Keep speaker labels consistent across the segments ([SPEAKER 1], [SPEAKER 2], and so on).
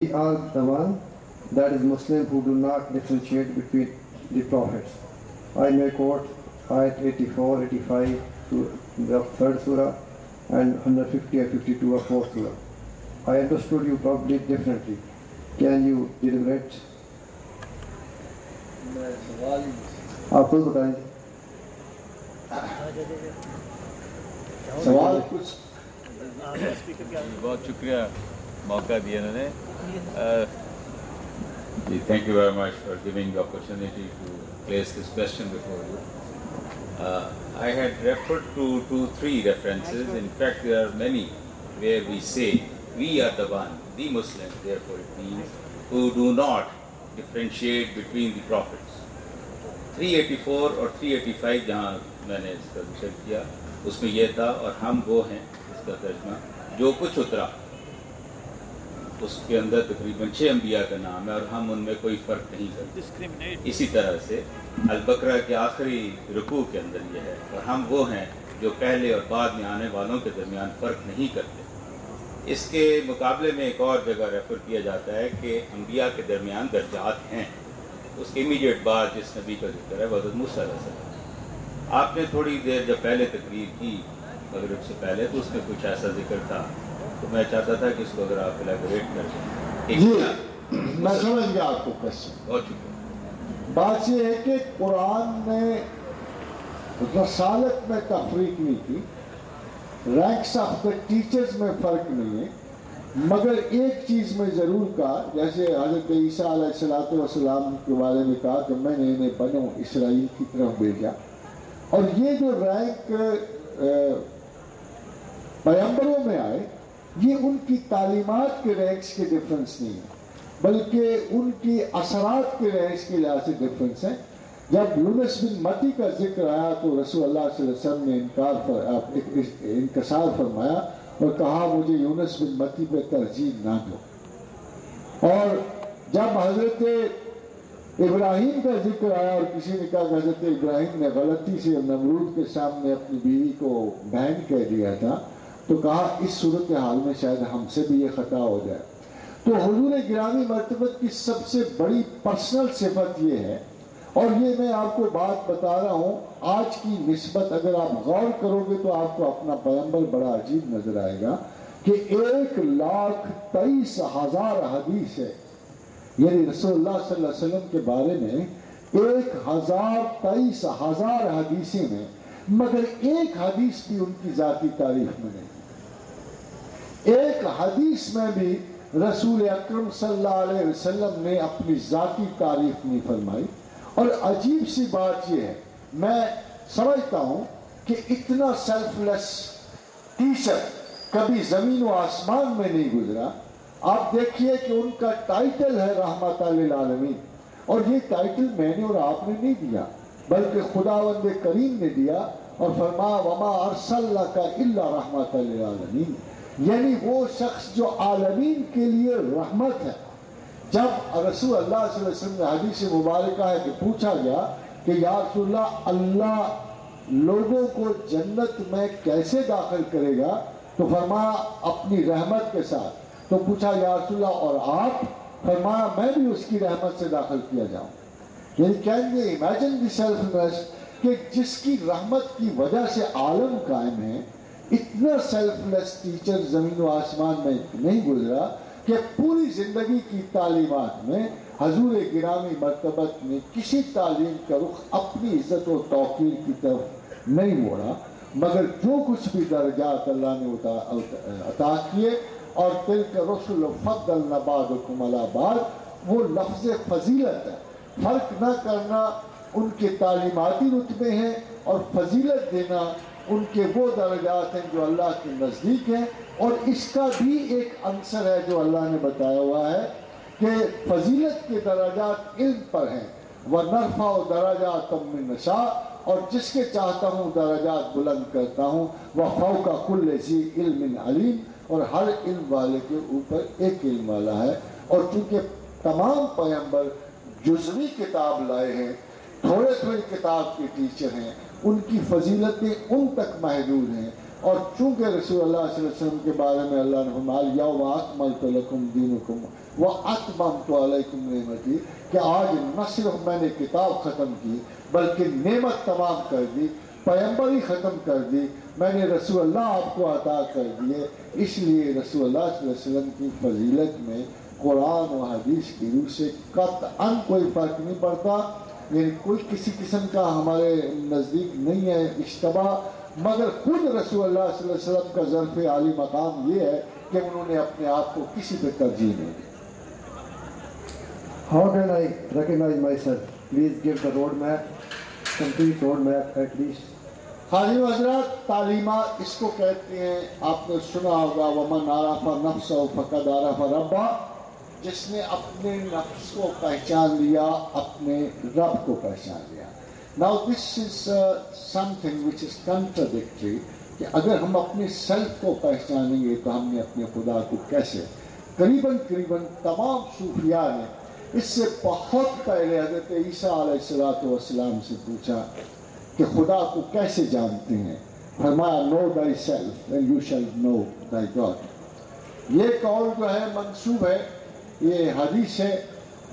[SPEAKER 1] We are the one, that is Muslim, who do not differentiate between the prophets. I may quote ayat 84, 85 the third surah and 150 and 52 of fourth surah. I understood you probably differently. Can you deliberate? آپ خود بتائیں.
[SPEAKER 2] سوال کچھ
[SPEAKER 3] بہت شکریہ موقع دیا انہوں نے. Thank you very much for giving the opportunity to place this question before you. I had referred to 2-3 references. In fact, there are many where we say we are the one, the Muslims, therefore it means, who do not differentiate between the prophets. 384 اور 385 جہاں میں نے اس کا ذکر کیا اس میں یہ تھا اور ہم وہ ہیں اس کا ترجمہ جو کچھ اترا اس کے اندر تقریباً 6 انبیاء کا نام ہے اور ہم ان میں کوئی فرق نہیں کرتے. اسی طرح سے البقرہ کے آخری رکوع کے اندر یہ ہے اور ہم وہ ہیں جو پہلے اور بعد میں آنے والوں کے درمیان فرق نہیں کرتے. اس کے مقابلے میں ایک اور جگہ ریفر کیا جاتا ہے کہ انبیاء کے درمیان درجات ہیں. اس کے امیڈیٹ بعد جس نبی کا ذکر ہے حضرت موسیٰ علیہ السلام. آپ نے تھوڑی دیر جب پہلے تقریر کی مغرب سے پہلے تو اس میں کچھ ایسا ذکر تھا تو میں چاہتا تھا کہ اس کو اگر آپ الیبوریٹ کر دیں.
[SPEAKER 2] میں سمجھ گیا آپ کو کوسچن.
[SPEAKER 3] بہت شکریہ.
[SPEAKER 2] بات یہ ہے کہ قرآن نے رسالت میں تفریق نہیں کی, رینکس آف دا ٹیچرز میں فرق نہیں ہے, مگر ایک چیز میں ضرور کہا, جیسے حضرت عیسیٰ علیہ السلام کے بارے میں کہا کہ میں نے انہیں بنو اسرائیل کی طرف بھیجا, اور یہ جو رینک پیغمبروں میں آئے یہ ان کی تعلیمات کے رینکس کے ڈفرنس نہیں ہے بلکہ ان کی اثرات کے رینکس کے لحاظ سے ڈفرنس ہے. جب یونس بن متی کا ذکر آیا تو رسول اللہ صلی اللہ علیہ وسلم نے انکسار فرمایا اور کہا مجھے یونس بن متی پہ ترجیح نہ دو. اور جب حضرت ابراہیم کا ذکر آیا اور کسی نے کہا کہ حضرت ابراہیم نے غلطی سے نمرود کے سامنے اپنی بیوی کو بہن کہہ دیا تھا تو کہا اس صورتحال میں شاید ہم سے بھی یہ خطا ہو جائے. تو حضور گرامی مرتبت کی سب سے بڑی پرسنل صفت یہ ہے, اور یہ میں آپ کو بات بتا رہا ہوں آج کی نسبت اگر آپ غور کرو گے تو آپ کو اپنا پیغمبر بڑا عجیب نظر آئے گا کہ 1,23,000 حدیث ہے, یعنی رسول اللہ صلی اللہ علیہ وسلم کے بارے میں 1,23,000 حدیثیں ہیں, مگر ایک حدیث بھی ان کی ذاتی تعریف میں نہیں. ایک حدیث میں بھی رسول اکرم صلی اللہ علیہ وسلم نے اپنی ذاتی تعریف نہیں فرمائی. اور عجیب سی بات یہ ہے, میں سمجھتا ہوں کہ اتنا سیلف لیس ٹیچر کبھی زمین و آسمان میں نہیں گزرا. آپ دیکھیے کہ ان کا ٹائٹل ہے رحمت للعالمین, اور یہ ٹائٹل میں نے اور آپ نے نہیں دیا بلکہ خداوند کریم نے دیا اور فرمایا وما ارسلناک الا رحمت للعالمین, یعنی وہ شخص جو عالمین کے لیے رحمت ہے. جب رسول اللہ صلی اللہ علیہ وسلم نے حدیث مبارکہ ہے کہ پوچھا گیا کہ یا رسول اللہ لوگوں کو جنت میں کیسے داخل کرے گا, تو فرمایا اپنی رحمت کے ساتھ. تو پوچھا یا رسول اللہ اور آپ, فرمایا میں بھی اس کی رحمت سے داخل کیا جاؤں. یعنی کین یو امیجن دی سیلفنیس کہ جس کی رحمت کی وجہ سے عالم قائم ہے, اتنا سیلف لیس ٹیچر زمین و آسمان میں نہیں گزرا کہ پوری زندگی کی تعلیمات میں حضور گرامی مرتبت نے کسی تعلیم کا رخ اپنی عزت و توقیر کی طرف نہیں موڑا, مگر جو کچھ بھی درجات اللہ نے عطا کیے, اور تلک رسل فضلنا بعضکم علی بعض, وہ لفظ فضیلت ہے. فرق نہ کرنا ان کے تعلیماتی رتبے ہیں, اور فضیلت دینا ان کے وہ درجات ہیں جو اللہ کے نزدیک ہیں. اور اس کا بھی ایک عنصر ہے جو اللہ نے بتایا ہوا ہے کہ فضیلت کے درجات علم پر ہیں, وَنَرْفَعُ دَرَجَاتٍ مِّن نَّشَاءُ, اور جس کے چاہتا ہوں درجات بلند کرتا ہوں. وَفَوْقَ كُلِّ ذِي عِلْمٍ عَلِيمٍ, اور ہر علم والے کے اوپر ایک علم والا ہے. اور چونکہ تمام پیغمبر جزوی کتاب لائے ہیں, تھوڑے تھوڑی کتاب کے ٹیچر ہیں, ان کی فضیلتیں ان تک محدود ہیں. اور چونکہ رسول اللہ صلی اللہ علیہ وسلم کے بارے میں اللہ نے فرمایا یوم اکملت لکم دینکم وَأَتْمَمْتُ عَلَيْكُمْ نِعْمَتِي کہ آج نہ صرف میں نے کتاب ختم کی بلکہ نعمت تمام کر دی، پیغمبری ختم کر دی، میں نے رسول اللہ آپ کو عطا کر دیے. اس لیے رسول اللہ صلی اللہ علیہ وسلم کی فضیلت میں قرآن و حدیث کی روح سے قطعاً کوئی فرق نہیں پڑتا. یعنی کوئی کسی قسم کا ہمارے نزدیک نہیں ہے اشتباہ، مگر خود رسول اللہ صلی اللہ علیہ وسلم کا ظرف عالی مقام یہ ہے کہ انہوں نے اپنے آپ کو کسی پہ ترجیح نہیں دی.
[SPEAKER 1] How can I recognize myself? Please give the roadmap, complete roadmap at least.
[SPEAKER 2] خادم حضرات، تعلیمات اس کو کہتے ہیں، آپ نے سنا ہوگا وَمَنْ عَرَفَ نَفْسَهُ فَقَدْ عَرَفَ رَبَّهُ، جس نے اپنے نفس کو پہچان لیا اپنے رب کو پہچان لیا. Now this is something which is contradictory کہ اگر ہم اپنے سیلف کو پہچانیں گے تو ہم نے اپنے خدا کو کیسے. قریباً تمام صوفیاء نے اس سے بہت پہلے حضرت عیسیٰ علیہ السلام سے پوچھا کہ خدا کو کیسے جانتے ہیں. فرمایا know thyself and you shall know thy God. یہ قول جو ہے منسوب ہے، یہ حدیث ہے،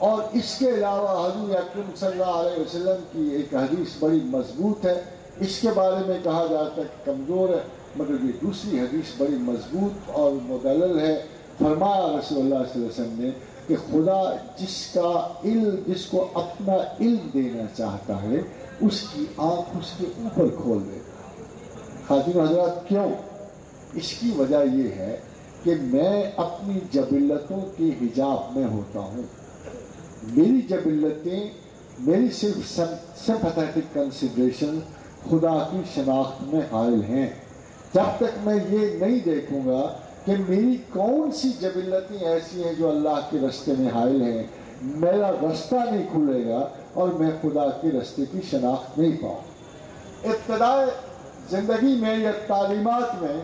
[SPEAKER 2] اور اس کے علاوہ حضور اکرم صلی اللہ علیہ وسلم کی ایک حدیث بڑی مضبوط ہے. اس کے بارے میں کہا جاتا ہے کہ کمزور ہے، مگر یہ دوسری حدیث بڑی مضبوط اور مدلل ہے. فرمایا رسول اللہ صلی اللہ علیہ وسلم نے کہ خدا جس کو اپنا علم دینا چاہتا ہے اس کی آنکھ اس کے اوپر کھول دے. خادم حضرات کیوں؟ اس کی وجہ یہ ہے کہ میں اپنی جبلتوں کے حجاب میں ہوتا ہوں. میری جبلتیں، میری صرف سمپیتھیٹک کنسیڈریشن خدا کی شناخت میں حائل ہیں. جب تک میں یہ نہیں دیکھوں گا کہ میری کون سی جبلتیں ایسی ہیں جو اللہ کے رستے میں حائل ہیں، میرا رستہ نہیں کھلے گا اور میں خدا کے رستے کی شناخت نہیں پاؤں. ابتدائے زندگی میں یا تعلیمات میں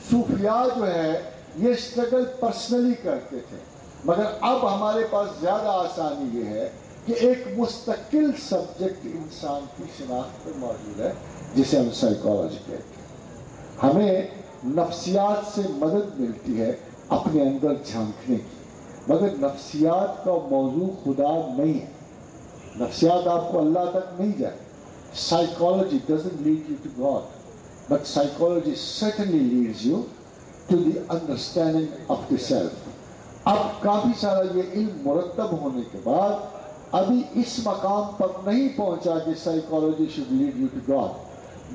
[SPEAKER 2] صوفیاء جو ہے یہ اسٹرگل پرسنلی کرتے تھے، مگر اب ہمارے پاس زیادہ آسانی یہ ہے کہ ایک مستقل سبجیکٹ انسان کی شناخت پر موجود ہے جسے ہم سائیکالوجی کہتے ہیں. ہمیں نفسیات سے مدد ملتی ہے اپنے اندر جھانکنے کی، مگر نفسیات کا موضوع خدا نہیں ہے. نفسیات آپ کو اللہ تک نہیں جائے. Psychology doesn't lead you to God, but psychology certainly leads you to the understanding of the self. اب کافی سارا یہ علم مرتب ہونے کے بعد ابھی اس مقام پر نہیں پہنچا کہ psychology should lead you to God،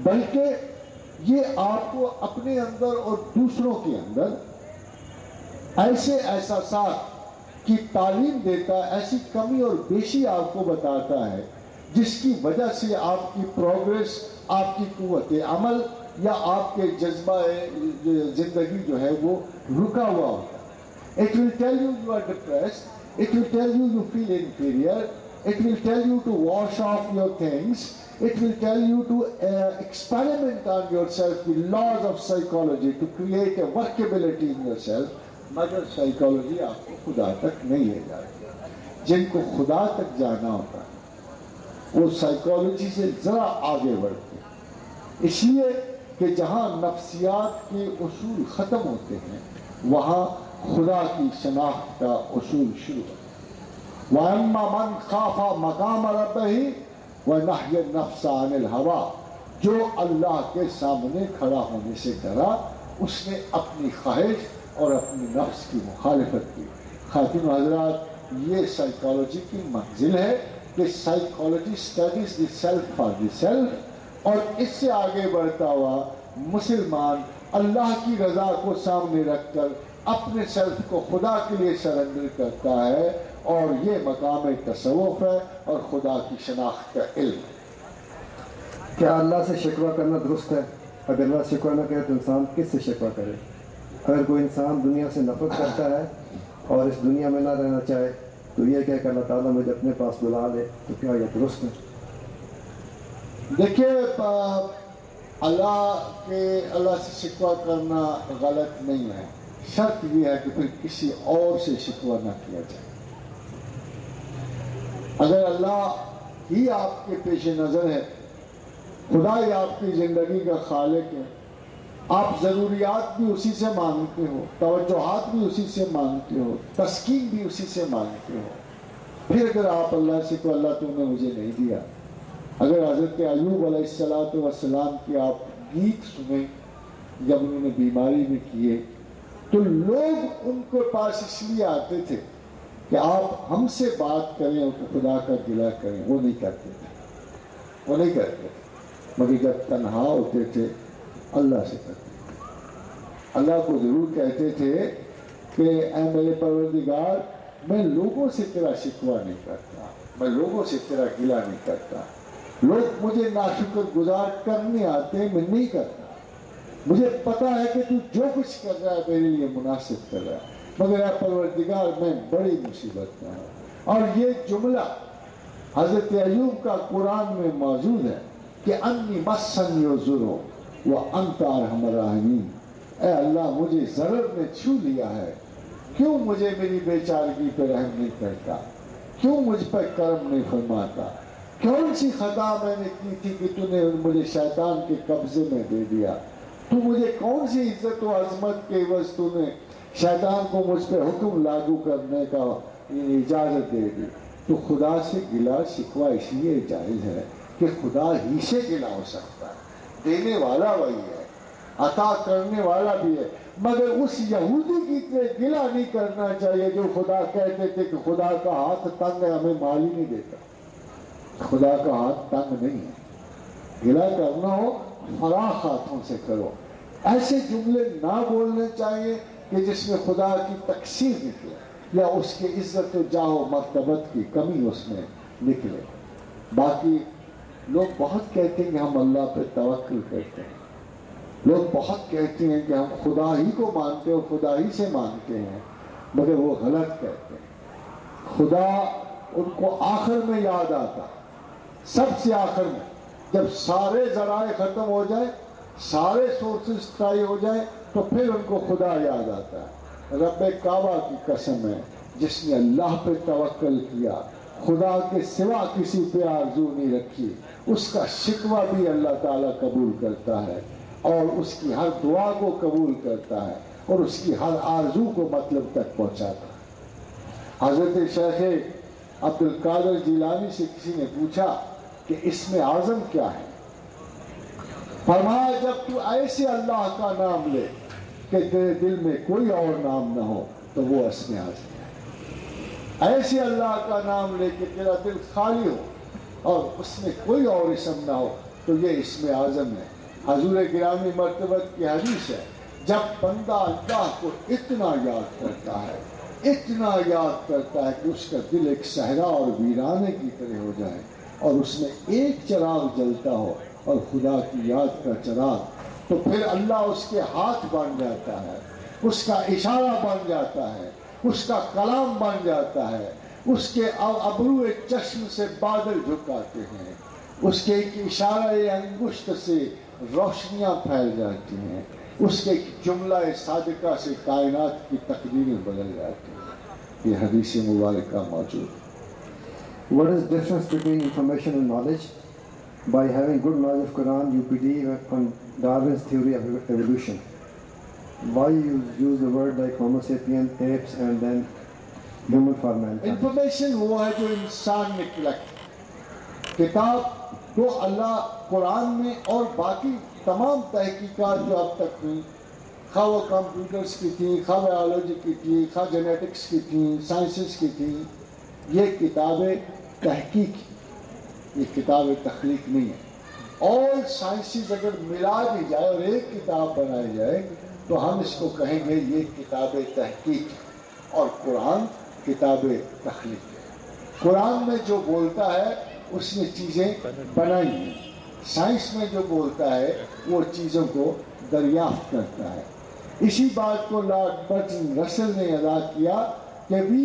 [SPEAKER 2] بلکہ یہ آپ کو اپنے اندر اور دوسروں کے اندر ایسے احساسات کی تعلیم دیتا ہے، ایسی کمی اور بیشی آپ کو بتاتا ہے جس کی وجہ سے آپ کی پروگریس، آپ کی قوت عمل یا آپ کے جذبہ زندگی جو ہے وہ رکا ہوا ہوتا ہے. It will tell you you are depressed, it will tell you you feel inferior, it will tell you to wash off your things, it will tell you to experiment on yourself with laws of psychology to create a workability in yourself. مگر psychology آپ کو خدا تک نہیں لے جاتی. جن کو خدا تک جانا ہوتا ہے وہ سائیکالوجی سے ذرا آگے بڑھتے ہیں، اس لیے کہ جہاں نفسیات کے اصول ختم ہوتے ہیں وہاں خدا کی شناخت کا اصول شروع ہوتا ہے. وَأَمَّا مَنْ خَافَ مَقَامَ رَبِّهِ وَنَهَى النَّفْسَ عَنِ الْهَوَىٰ، جو اللہ کے سامنے کھڑا ہونے سے ڈرا اس نے اپنی خواہش اور اپنی نفس کی مخالفت کی. خاتون حضرات، یہ سائیکالوجی کی منزل ہے کہ psychology studies the self for the self, اور اس سے آگے بڑھتا ہوا مسلمان اللہ کی رضا کو سامنے رکھ کر اپنے سیلف کو خدا کے لیے سرنڈر کرتا ہے، اور یہ مقام تصوف ہے اور خدا کی شناخت کا علم.
[SPEAKER 1] کیا اللہ سے شکوہ کرنا درست ہے؟ اگر اللہ شکوہ نہ کرے تو انسان کس سے شکوہ کرے؟ اگر کوئی انسان دنیا سے نفرت کرتا ہے اور اس دنیا میں نہ رہنا چاہے تو یہ کہہ کہ اللہ تعالیٰ مجھے اپنے پاس بلا لے، تو کیا یہ درست ہے؟
[SPEAKER 2] دیکھیے، اللہ سے شکوہ کرنا غلط نہیں ہے، شرط یہ ہے کہ پھر کسی اور سے شکوہ نہ کیا جائے. اگر اللہ ہی آپ کے پیش نظر ہے، خدا ہی آپ کی زندگی کا خالق ہے، آپ ضروریات بھی اسی سے مانگتے ہو، توجہات بھی اسی سے مانگتے ہو، تسکین بھی اسی سے مانگتے ہو. پھر اگر آپ اللہ سے تو اللہ تو نے مجھے نہیں دیا. اگر حضرت ایوب علیہ السلام کی آپ گیت سنیں جب انہوں نے بیماری میں کیے تو لوگ ان کے پاس اس لیے آتے تھے کہ آپ ہم سے بات کریں اور خدا کا گلہ کریں. وہ نہیں کرتے تھے مگر جب تنہا ہوتے تھے اللہ سے کرتے تھے. اللہ کو ضرور کہتے تھے کہ اے میرے پروردگار میں لوگوں سے تیرا شکوہ نہیں کرتا، میں لوگوں سے تیرا گلہ نہیں کرتا. لوگ مجھے ناشکر گزار کرنے آتے ہیں، میں نہیں کرتا. مجھے پتا ہے کہ تو جو کچھ کر رہا ہے میرے لیے مناسب کر رہا ہے، مگر اے پروردگار میں بڑی مصیبت میں ہوں. اور یہ جملہ حضرت ایوب کا قرآن میں موجود ہے کہ انی مسنی الضر وانت ارحم الراحمین. اے اللہ مجھے ضرر نے چھو لیا ہے، کیوں مجھے میری بیچارگی پہ رحم نہیں کرتا، کیوں مجھ پر کرم نہیں فرماتا. کون سی خطا میں نے کی تھی کہ تو نے مجھے شیطان کے قبضے میں دے دیا. تو مجھے کون سی عزت و عظمت کے عوض تو نے شیطان کو مجھ پہ حکم لاگو کرنے کا اجازت دے دی. تو خدا سے گلہ شکوہ اس لیے جائز ہے کہ خدا ہی سے گلہ ہو سکتا ہے. دینے والا وہی ہے، عطا کرنے والا بھی ہے. مگر اس یہودی کی طرح گلہ نہیں کرنا چاہیے جو خدا کہتے تھے کہ خدا کا ہاتھ تنگ ہے، ہمیں مال ہی نہیں دیتا. خدا کا ہاتھ تنگ نہیں ہے. گلہ کرنا ہو فراخ ہاتھوں سے کرو. ایسے جملے نہ بولنے چاہیے کہ جس میں خدا کی تقصیر نکلے یا اس کے عزت و جاہ و مرتبت کی کمی اس میں نکلے. باقی لوگ بہت کہتے ہیں کہ ہم اللہ پہ توکل کرتے ہیں، لوگ بہت کہتے ہیں کہ ہم خدا ہی کو مانتے اور خدا ہی سے مانتے ہیں، مگر وہ غلط کہتے ہیں. خدا ان کو آخر میں یاد آتا، سب سے آخر میں، جب سارے ذرائع ختم ہو جائے، سارے سورسز ٹرائی ہو جائے تو پھر ان کو خدا یاد آتا ہے. رب کعبہ کی قسم ہے جس نے اللہ پہ توکل کیا، خدا کے سوا کسی پہ آرزو نہیں رکھی، اس کا شکوہ بھی اللہ تعالیٰ قبول کرتا ہے اور اس کی ہر دعا کو قبول کرتا ہے اور اس کی ہر آرزو کو مطلب تک پہنچاتا ہے. حضرت شیخ عبد القادر جیلانی سے کسی نے پوچھا کہ اسم اعظم کیا ہے؟ فرمایا جب تو ایسے اللہ کا نام لے کہ تیرے دل میں کوئی اور نام نہ ہو تو وہ اسم اعظم ہے. ایسے اللہ کا نام لے کہ تیرا دل خالی ہو اور اس میں کوئی اور اسم نہ ہو تو یہ اسم اعظم ہے. حضور گرامی مرتبت کی حدیث ہے، جب بندہ اللہ کو اتنا یاد کرتا ہے، اتنا یاد کرتا ہے کہ اس کا دل ایک صحرا اور ویرانے کی طرح ہو جائے اور اس میں ایک چراغ جلتا ہو اور خدا کی یاد کا چراغ، تو پھر اللہ اس کے ہاتھ بن جاتا ہے، اس کا اشارہ بن جاتا ہے، اس کا کلام بن جاتا ہے، اس کے ابرو چشم سے بادل جھکاتے ہیں، اس کے ایک اشارہ انگشت سے روشنیاں پھیل جاتی ہیں، اس کے جملہ صادقہ سے کائنات کی تقدیریں بدل جاتی ہیں. یہ حدیث مبارکہ موجود ہے.
[SPEAKER 1] What is the difference between information and knowledge? By having good knowledge of Quran, you believe on Darwin's theory of evolution. Why you use the word like Homo sapiens, apes, and then human for mankind?
[SPEAKER 2] Information وہ ہے جو انسان نے collect. کتاب تو اللہ قرآن میں اور باقی تمام تحقیقات جو اب تک ہوئی، خواہ وہ کمپیوٹرز کی تھیں، خواہ بایولوجی کی تھی، خواہ جینیٹکس کی تھیں، سائنسز کی تھیں، یہ کتابیں تحقیق، یہ کتاب تخلیق نہیں ہے. اور سائنسز اگر ملا دی جائے اور ایک کتاب بنائی جائے تو ہم اس کو کہیں گے یہ کتاب تحقیق ہے اور قرآن کتاب تخلیق ہے. قرآن میں جو بولتا ہے اس نے چیزیں بنائی ہیں، سائنس میں جو بولتا ہے وہ چیزوں کو دریافت کرتا ہے. اسی بات کو لارڈ برٹرینڈ رسل نے ادا کیا کہ we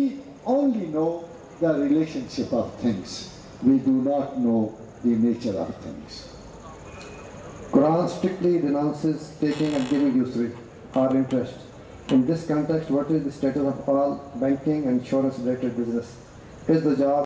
[SPEAKER 2] only know the relationship of things, we do not know the nature of things.
[SPEAKER 1] Quran strictly denounces taking and giving usury or interest. In this context, what is the status of all banking and insurance related business? Is the job